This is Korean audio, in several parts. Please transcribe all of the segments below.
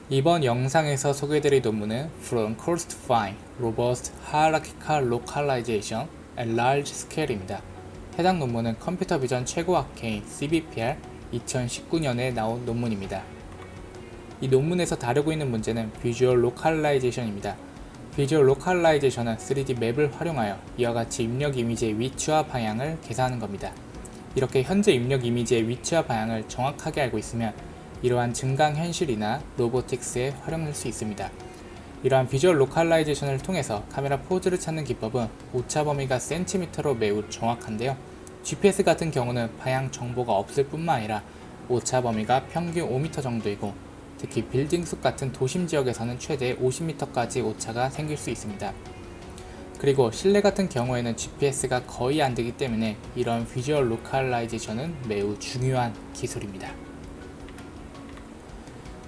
이번 영상에서 소개해드릴 논문은 From Coarse to Fine, Robust Hierarchical Localization at Large Scale입니다. 해당 논문은 컴퓨터 비전 최고 학회인 CBPR 2019년에 나온 논문입니다. 이 논문에서 다루고 있는 문제는 Visual Localization입니다. Visual Localization은 3D 맵을 활용하여 이와 같이 입력 이미지의 위치와 방향을 계산하는 겁니다. 이렇게 현재 입력 이미지의 위치와 방향을 정확하게 알고 있으면 이러한 증강현실이나 로보틱스에 활용할 수 있습니다. 이러한 비주얼 로컬라이제이션을 통해서 카메라 포즈를 찾는 기법은 오차 범위가 센티미터로 매우 정확한데요. GPS 같은 경우는 방향 정보가 없을 뿐만 아니라 오차 범위가 평균 5m 정도이고 특히 빌딩 숲 같은 도심 지역에서는 최대 50m까지 오차가 생길 수 있습니다. 그리고 실내 같은 경우에는 GPS가 거의 안 되기 때문에 이런 비주얼 로컬라이제이션은 매우 중요한 기술입니다.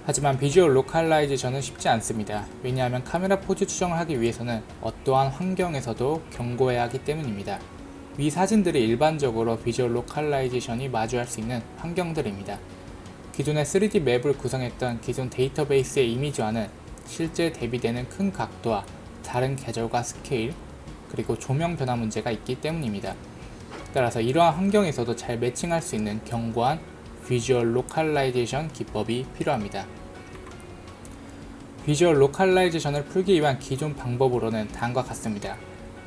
하지만 비주얼 로컬라이제이션은 쉽지 않습니다. 왜냐하면 카메라 포즈 추정을 하기 위해서는 어떠한 환경에서도 경고해야 하기 때문입니다. 위 사진들이 일반적으로 비주얼 로컬라이제이션이 마주할 수 있는 환경들입니다. 기존의 3D 맵을 구성했던 기존 데이터베이스의 이미지와는 실제 대비되는 큰 각도와 다른 계절과 스케일, 그리고 조명 변화 문제가 있기 때문입니다. 따라서 이러한 환경에서도 잘 매칭할 수 있는 견고한 비주얼 로컬라이제이션 기법이 필요합니다. 비주얼 로컬라이제이션을 풀기 위한 기존 방법으로는 다음과 같습니다.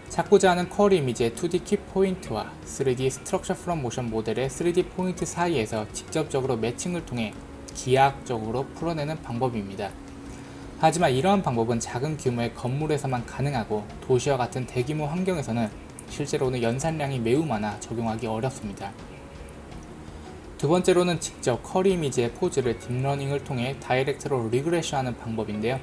찾고자 하는 쿼리 이미지의 2D 키 포인트와 3D 스트럭처 프롬 모션 모델의 3D 포인트 사이에서 직접적으로 매칭을 통해 기하학적으로 풀어내는 방법입니다. 하지만 이러한 방법은 작은 규모의 건물에서만 가능하고 도시와 같은 대규모 환경에서는 실제로는 연산량이 매우 많아 적용하기 어렵습니다. 두 번째로는 직접 쿼리 이미지의 포즈를 딥러닝을 통해 다이렉트로 리그레션하는 방법인데요.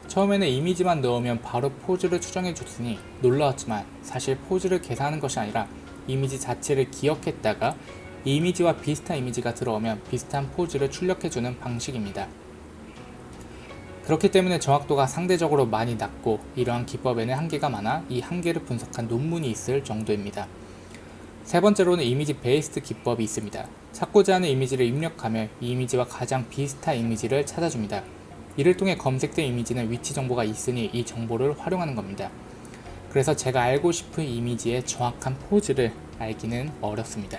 처음에는 이미지만 넣으면 바로 포즈를 추정해줬으니 놀라웠지만 사실 포즈를 계산하는 것이 아니라 이미지 자체를 기억했다가 이미지와 비슷한 이미지가 들어오면 비슷한 포즈를 출력해주는 방식입니다. 그렇기 때문에 정확도가 상대적으로 많이 낮고 이러한 기법에는 한계가 많아 이 한계를 분석한 논문이 있을 정도입니다. 세 번째로는 이미지 베이스드 기법이 있습니다. 찾고자 하는 이미지를 입력하며 이 이미지와 가장 비슷한 이미지를 찾아줍니다. 이를 통해 검색된 이미지는 위치 정보가 있으니 이 정보를 활용하는 겁니다. 그래서 제가 알고 싶은 이미지의 정확한 포즈를 알기는 어렵습니다.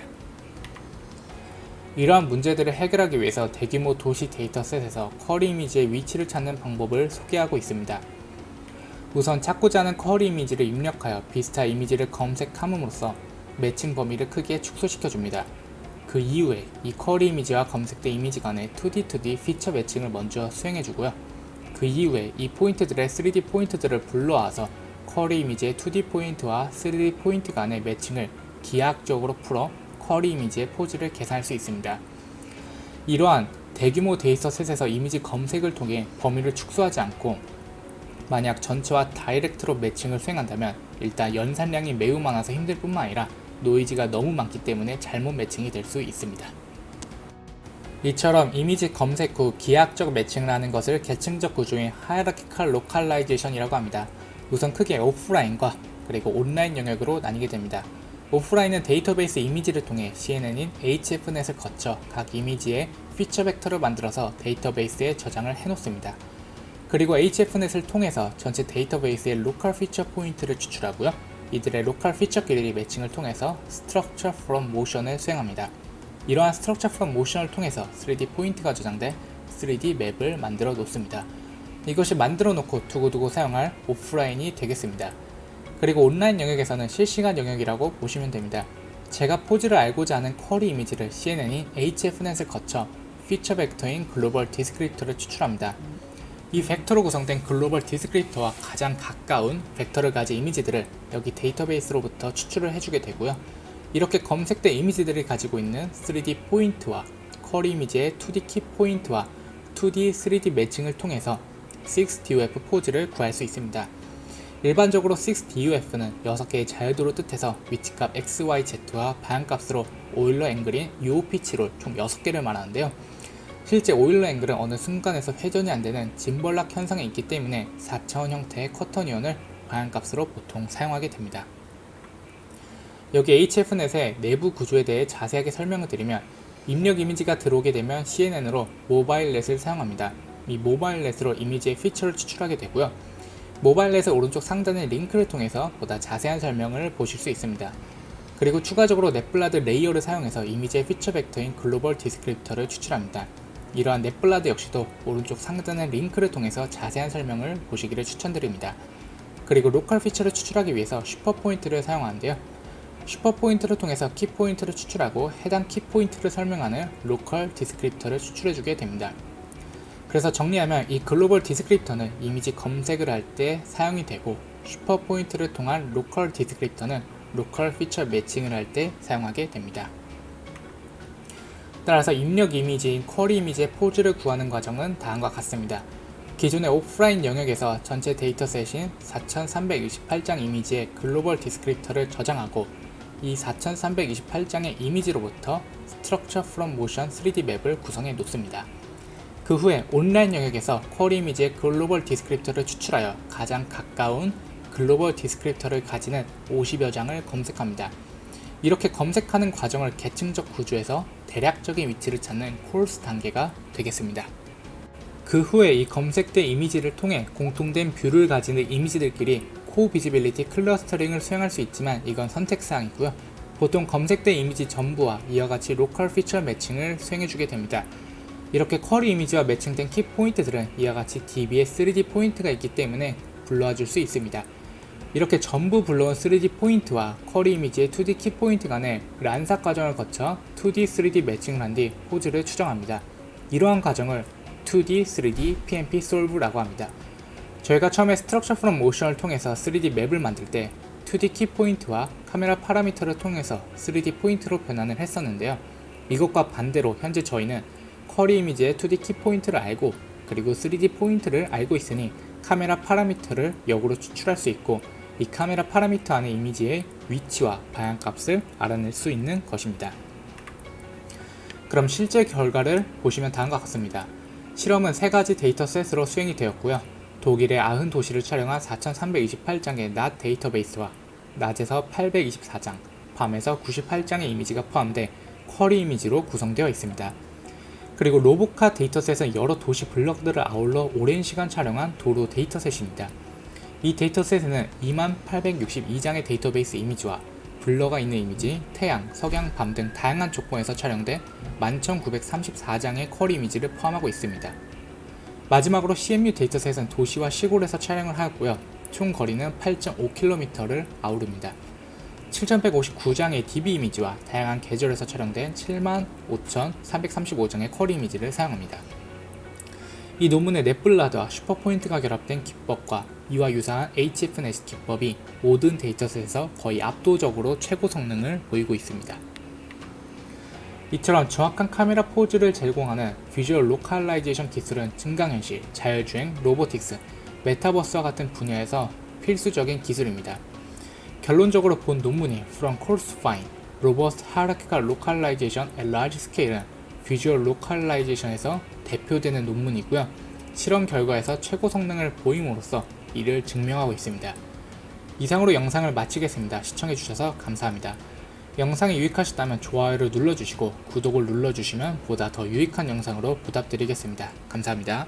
이러한 문제들을 해결하기 위해서 대규모 도시 데이터셋에서 쿼리 이미지의 위치를 찾는 방법을 소개하고 있습니다. 우선 찾고자 하는 쿼리 이미지를 입력하여 비슷한 이미지를 검색함으로써 매칭 범위를 크게 축소시켜줍니다. 그 이후에 이 쿼리 이미지와 검색된 이미지 간의 2D 피처 매칭을 먼저 수행해주고요. 그 이후에 이 포인트들의 3D 포인트들을 불러와서 쿼리 이미지의 2D 포인트와 3D 포인트 간의 매칭을 기하학적으로 풀어 쿼리 이미지의 포즈를 계산할 수 있습니다. 이러한 대규모 데이터셋에서 이미지 검색을 통해 범위를 축소하지 않고 만약 전체와 다이렉트로 매칭을 수행한다면 일단 연산량이 매우 많아서 힘들 뿐만 아니라 노이즈가 너무 많기 때문에 잘못 매칭이 될 수 있습니다. 이처럼 이미지 검색 후 기하학적 매칭을 하는 것을 계층적 구조인 Hierarchical Localization이라고 합니다. 우선 크게 오프라인과 그리고 온라인 영역으로 나뉘게 됩니다. 오프라인은 데이터베이스 이미지를 통해 CNN인 HFNet을 거쳐 각 이미지의 피처 벡터를 만들어서 데이터베이스에 저장을 해놓습니다. 그리고 HFNet을 통해서 전체 데이터베이스의 로컬 피처 포인트를 추출하고요. 이들의 로컬 피처끼리 매칭을 통해서 Structure from Motion을 수행합니다. 이러한 Structure from Motion을 통해서 3D 포인트가 저장된 3D 맵을 만들어 놓습니다. 이것이 만들어 놓고 두고두고 사용할 오프라인이 되겠습니다. 그리고 온라인 영역에서는 실시간 영역이라고 보시면 됩니다. 제가 포즈를 알고자 하는 쿼리 이미지를 CNN인 HFNet을 거쳐 피처 벡터인 글로벌 디스크립터를 추출합니다. 이 벡터로 구성된 글로벌 디스크립터와 가장 가까운 벡터를 가진 이미지들을 여기 데이터베이스로부터 추출을 해주게 되고요. 이렇게 검색된 이미지들이 가지고 있는 3D 포인트와 쿼리 이미지의 2D 키 포인트와 2D, 3D 매칭을 통해서 6DOF 포즈를 구할 수 있습니다. 일반적으로 6DOF는 6개의 자유도를 뜻해서 위치값 X, Y, Z와 방향값으로 오일러 앵글인 UOP7를 총 6개를 말하는데요. 실제 오일러 앵글은 어느 순간에서 회전이 안되는 짐벌락 현상이 있기 때문에 4차원 형태의 쿼터니언을 방향값으로 보통 사용하게 됩니다. 여기 HF넷의 내부 구조에 대해 자세하게 설명을 드리면 입력 이미지가 들어오게 되면 CNN으로 모바일 넷을 사용합니다. 이 모바일넷으로 이미지의 피처를 추출하게 되고요. 모바일넷의 오른쪽 상단의 링크를 통해서 보다 자세한 설명을 보실 수 있습니다. 그리고 추가적으로 넷블라드 레이어를 사용해서 이미지의 피처 벡터인 글로벌 디스크립터를 추출합니다. 이러한 넷블라드 역시도 오른쪽 상단의 링크를 통해서 자세한 설명을 보시기를 추천드립니다. 그리고 로컬 피처를 추출하기 위해서 슈퍼포인트를 사용하는데요. 슈퍼포인트를 통해서 키포인트를 추출하고 해당 키포인트를 설명하는 로컬 디스크립터를 추출해주게 됩니다. 그래서 정리하면 이 글로벌 디스크립터는 이미지 검색을 할 때 사용이 되고, 슈퍼포인트를 통한 로컬 디스크립터는 로컬 피처 매칭을 할 때 사용하게 됩니다. 따라서 입력 이미지인 쿼리 이미지의 포즈를 구하는 과정은 다음과 같습니다. 기존의 오프라인 영역에서 전체 데이터셋인 4328장 이미지의 글로벌 디스크립터를 저장하고, 이 4328장의 이미지로부터 Structure from Motion 3D 맵을 구성해 놓습니다. 그 후에 온라인 영역에서 쿼리 이미지의 글로벌 디스크립터를 추출하여 가장 가까운 글로벌 디스크립터를 가지는 50여 장을 검색합니다. 이렇게 검색하는 과정을 계층적 구조에서 대략적인 위치를 찾는 콜스 단계가 되겠습니다. 그 후에 이 검색된 이미지를 통해 공통된 뷰를 가지는 이미지들끼리 코비지빌리티 클러스터링을 수행할 수 있지만 이건 선택사항이고요. 보통 검색된 이미지 전부와 이와 같이 로컬 피처 매칭을 수행해주게 됩니다. 이렇게 쿼리 이미지와 매칭된 키 포인트들은 이와 같이 DB에 3D 포인트가 있기 때문에 불러와 줄 수 있습니다. 이렇게 전부 불러온 3D 포인트와 쿼리 이미지의 2D 키 포인트 간의 란삭 과정을 거쳐 2D, 3D 매칭을 한 뒤 포즈를 추정합니다. 이러한 과정을 2D, 3D, PNP 솔브라고 합니다. 저희가 처음에 Structure from Motion을 통해서 3D 맵을 만들 때 2D 키 포인트와 카메라 파라미터를 통해서 3D 포인트로 변환을 했었는데요. 이것과 반대로 현재 저희는 쿼리 이미지의 2D 키 포인트를 알고, 그리고 3D 포인트를 알고 있으니 카메라 파라미터를 역으로 추출할 수 있고, 이 카메라 파라미터 안에 이미지의 위치와 방향값을 알아낼 수 있는 것입니다. 그럼 실제 결과를 보시면 다음과 같습니다. 실험은 3가지 데이터셋으로 수행이 되었고요. 독일의 90도시를 촬영한 4328장의 낮 데이터베이스와 낮에서 824장, 밤에서 98장의 이미지가 포함돼 쿼리 이미지로 구성되어 있습니다. 그리고 로보카 데이터셋은 여러 도시 블럭들을 아울러 오랜 시간 촬영한 도로 데이터셋입니다. 이 데이터셋에는 2862장의 데이터베이스 이미지와 블러가 있는 이미지, 태양, 석양, 밤 등 다양한 조건에서 촬영된 11934장의 쿼리 이미지를 포함하고 있습니다. 마지막으로 CMU 데이터셋은 도시와 시골에서 촬영을 하였고요. 총 거리는 8.5km를 아우릅니다. 7159장의 DB 이미지와 다양한 계절에서 촬영된 75,335장의 쿼리 이미지를 사용합니다. 이 논문의 넷블라드와 슈퍼포인트가 결합된 기법과 이와 유사한 HFNet 기법이 모든 데이터셋에서 거의 압도적으로 최고 성능을 보이고 있습니다. 이처럼 정확한 카메라 포즈를 제공하는 비주얼 로컬라이제이션 기술은 증강현실, 자율주행, 로보틱스, 메타버스와 같은 분야에서 필수적인 기술입니다. 결론적으로 본 논문이 From Coarse Fine, Robust Hierarchical Localization at Large Scale은 비주얼 로컬라이제이션에서 대표되는 논문이고요. 실험 결과에서 최고 성능을 보임으로써 이를 증명하고 있습니다. 이상으로 영상을 마치겠습니다. 시청해주셔서 감사합니다. 영상이 유익하셨다면 좋아요를 눌러주시고 구독을 눌러주시면 보다 더 유익한 영상으로 보답드리겠습니다. 감사합니다.